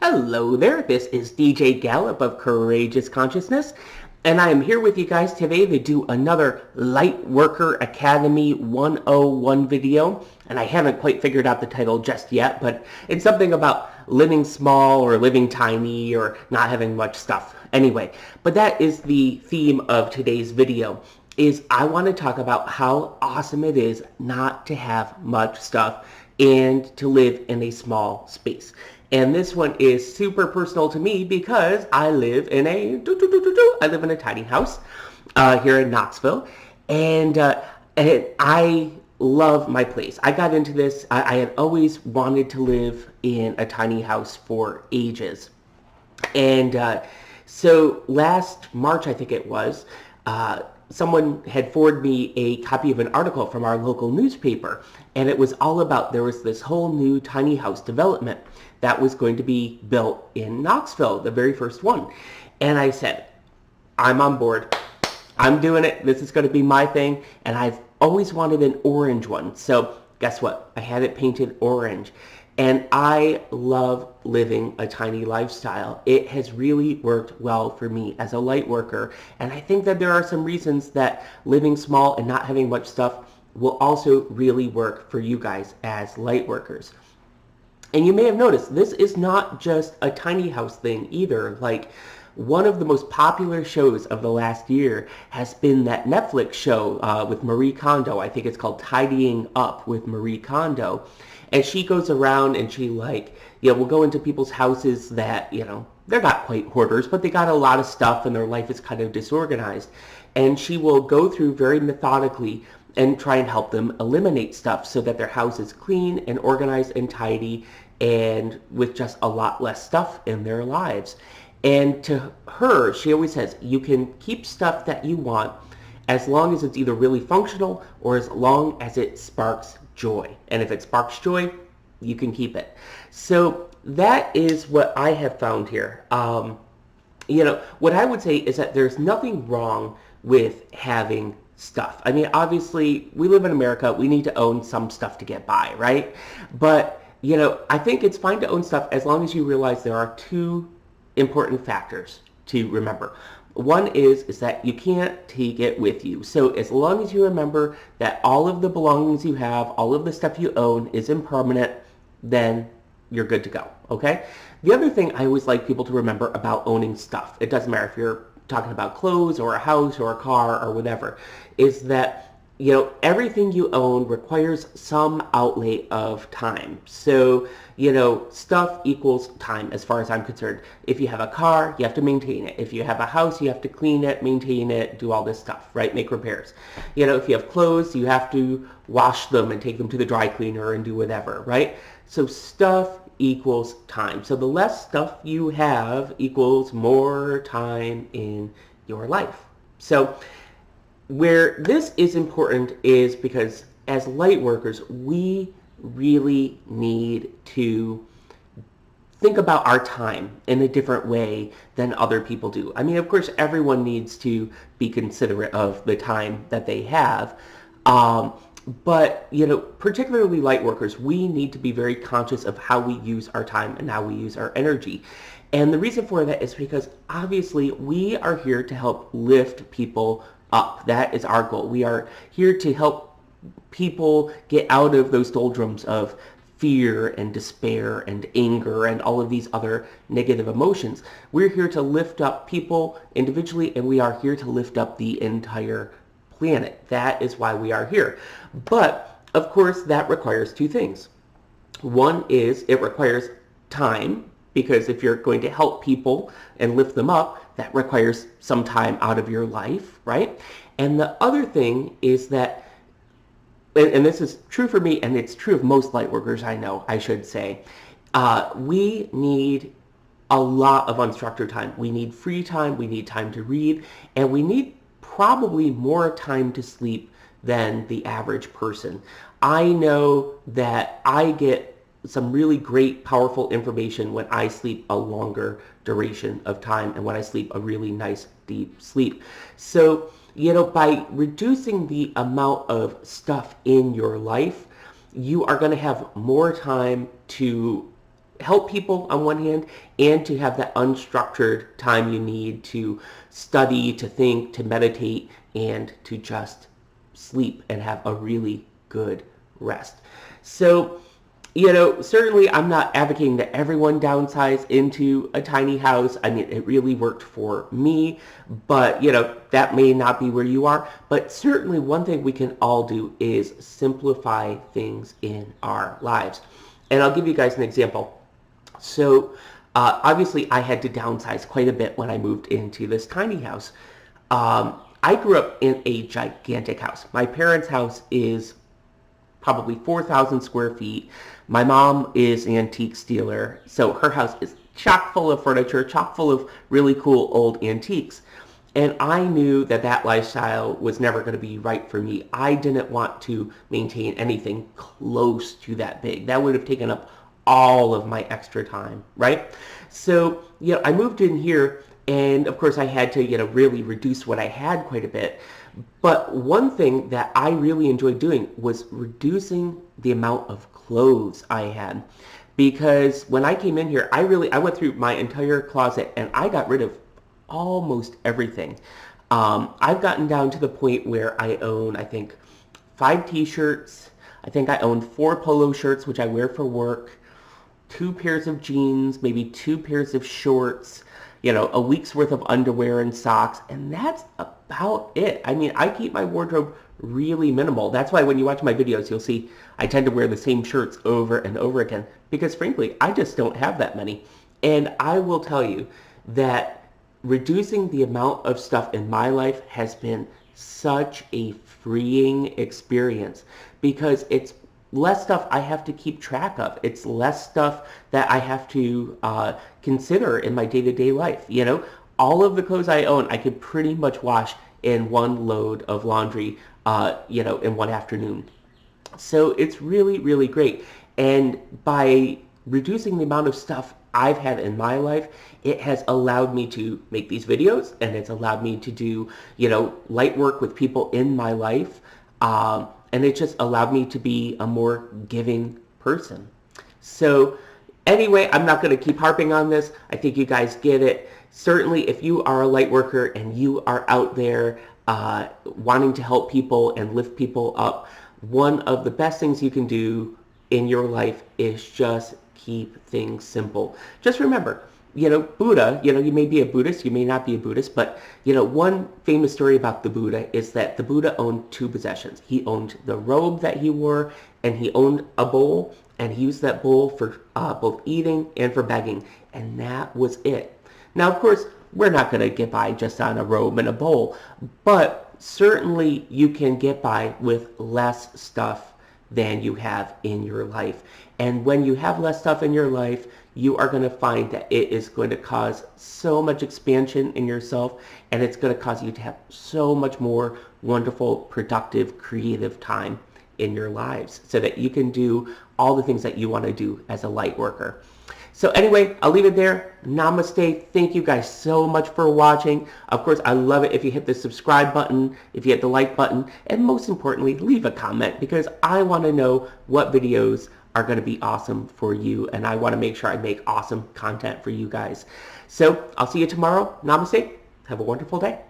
Hello there, this is DJ Gallup of Courageous Consciousness, and I am here with you guys today to do another Lightworker Academy 101 video. And I haven't quite figured out the title just yet, but it's something about living small or living tiny or not having much stuff. Anyway, but that is the theme of today's video. I want to talk about how awesome it is not to have much stuff and to live in a small space. And this one is super personal to me because I live in a tiny house here in Knoxville, and I love my place. I got into this. I had always wanted to live in a tiny house for ages, and so last March, I think it was, someone had forwarded me a copy of an article from our local newspaper, and it was all about there was this whole new tiny house development that was going to be built in Knoxville, the very first one. And I said, I'm on board. I'm doing it. This is going to be my thing. And I've always wanted an orange one. So guess what? I had it painted orange. And I love living a tiny lifestyle. It has really worked well for me as a light worker. And I think that there are some reasons that living small and not having much stuff will also really work for you guys as light workers. And you may have noticed, this is not just a tiny house thing either. Like, one of the most popular shows of the last year has been that Netflix show with Marie Kondo. I think it's called Tidying Up with Marie Kondo. And she goes around and she will go into people's houses that, they're not quite hoarders, but they got a lot of stuff and their life is kind of disorganized. And she will go through very methodically and try and help them eliminate stuff so that their house is clean and organized and tidy and with just a lot less stuff in their lives. And to her, she always says, you can keep stuff that you want as long as it's either really functional or as long as it sparks joy. And if it sparks joy, you can keep it. So that is what I have found here. What I would say is that there's nothing wrong with having stuff. I mean, obviously, we live in America. We need to own some stuff to get by, right? But, I think it's fine to own stuff as long as you realize there are two important factors to remember. One is that you can't take it with you. So as long as you remember that all of the belongings you have, all of the stuff you own is impermanent, then you're good to go, okay? The other thing I always like people to remember about owning stuff, it doesn't matter if you're talking about clothes or a house or a car or whatever, is that everything you own requires some outlay of time. So, stuff equals time as far as I'm concerned. If you have a car, you have to maintain it. If you have a house, you have to clean it, maintain it, do all this stuff, right? Make repairs. If you have clothes, you have to wash them and take them to the dry cleaner and do whatever, right? So stuff equals time. So the less stuff you have equals more time in your life. So where this is important is because as light workers, we really need to think about our time in a different way than other people do. I mean, of course, everyone needs to be considerate of the time that they have. But, particularly light workers, we need to be very conscious of how we use our time and how we use our energy. And the reason for that is because obviously we are here to help lift people up. That is our goal. We are here to help people get out of those doldrums of fear and despair and anger and all of these other negative emotions. We're here to lift up people individually, and we are here to lift up the entire planet. That is why we are here. But, of course, that requires two things. One is it requires time, because if you're going to help people and lift them up, that requires some time out of your life, right? And the other thing is that, and this is true for me, and it's true of most light workers I know, I should say, we need a lot of unstructured time. We need free time, we need time to read, and we need probably more time to sleep than the average person. I know that I get some really great, powerful information when I sleep a longer duration of time and when I sleep a really nice, deep sleep. So, by reducing the amount of stuff in your life, you are going to have more time to help people on one hand, and to have that unstructured time you need to study, to think, to meditate, and to just sleep and have a really good rest. So, certainly I'm not advocating that everyone downsize into a tiny house. I mean, it really worked for me, but, that may not be where you are. But certainly one thing we can all do is simplify things in our lives. And I'll give you guys an example. So, obviously I had to downsize quite a bit when I moved into this tiny house. I grew up in a gigantic house. My parents' house is probably 4,000 square feet. My mom is an antique dealer, so her house is chock full of furniture, chock full of really cool old antiques. And I knew that that lifestyle was never going to be right for me. I didn't want to maintain anything close to that big. That would have taken up all of my extra time, right? So, I moved in here, and of course I had to, really reduce what I had quite a bit. But one thing that I really enjoyed doing was reducing the amount of clothes I had. Because when I came in here, I went through my entire closet and I got rid of almost everything. I've gotten down to the point where I own, I think, 5 t-shirts. I think I own 4 polo shirts, which I wear for work, 2 pairs of jeans, maybe 2 pairs of shorts, a week's worth of underwear and socks, and that's about it. I mean, I keep my wardrobe really minimal. That's why when you watch my videos, you'll see I tend to wear the same shirts over and over again, because frankly, I just don't have that many. And I will tell you that reducing the amount of stuff in my life has been such a freeing experience, because it's less stuff I have to keep track of. It's less stuff that I have to consider in my day-to-day life. All of the clothes I own, I could pretty much wash in one load of laundry, in one afternoon. So it's really, really great. And by reducing the amount of stuff I've had in my life, it has allowed me to make these videos, and it's allowed me to do, light work with people in my life. And it just allowed me to be a more giving person. So anyway, I'm not going to keep harping on this. I think you guys get it. Certainly, if you are a light worker and you are out there wanting to help people and lift people up, one of the best things you can do in your life is just keep things simple. Just remember, Buddha, you may be a Buddhist, you may not be a Buddhist, but, one famous story about the Buddha is that the Buddha owned 2 possessions. He owned the robe that he wore, and he owned a bowl, and he used that bowl for both eating and for begging, and that was it. Now, of course, we're not going to get by just on a robe and a bowl, but certainly you can get by with less stuff than you have in your life. And when you have less stuff in your life, you are going to find that it is going to cause so much expansion in yourself, and it's going to cause you to have so much more wonderful, productive, creative time in your lives so that you can do all the things that you want to do as a light worker. So anyway, I'll leave it there. Namaste. Thank you guys so much for watching. Of course, I love it if you hit the subscribe button, if you hit the like button, and most importantly, leave a comment, because I want to know what videos are going to be awesome for you, and I want to make sure I make awesome content for you guys. So I'll see you tomorrow. Namaste. Have a wonderful day.